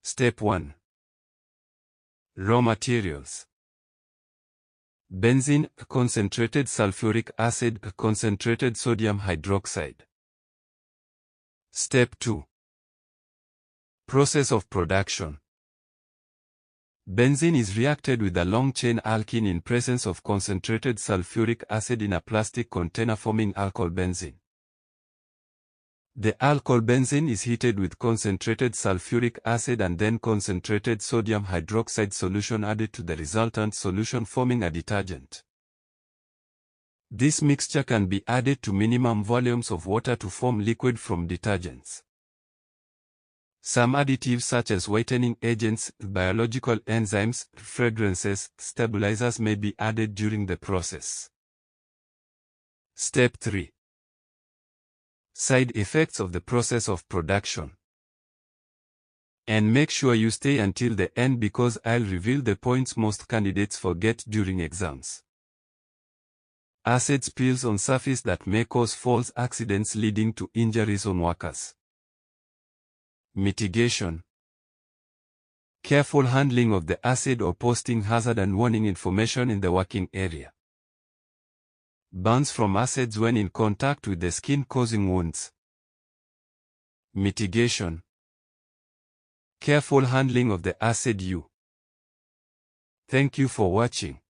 Step 1. Raw materials. Benzene, concentrated sulfuric acid, concentrated sodium hydroxide. Step 2. Process of production. Benzene is reacted with a long-chain alkene in presence of concentrated sulfuric acid in a plastic container forming alcohol benzene. The alcohol benzene is heated with concentrated sulfuric acid and then concentrated sodium hydroxide solution added to the resultant solution forming a detergent. This mixture can be added to minimum volumes of water to form liquid from detergents. Some additives such as whitening agents, biological enzymes, fragrances, stabilizers may be added during the process. Step 3. Side effects of the process of production. And make sure you stay until the end because I'll reveal the points most candidates forget during exams. Acid spills on surface that may cause false accidents leading to injuries on workers. Mitigation. Careful handling of the acid or posting hazard and warning information in the working area. Burns from acids when in contact with the skin causing wounds. Mitigation. Careful handling of the acid use. Thank you for watching.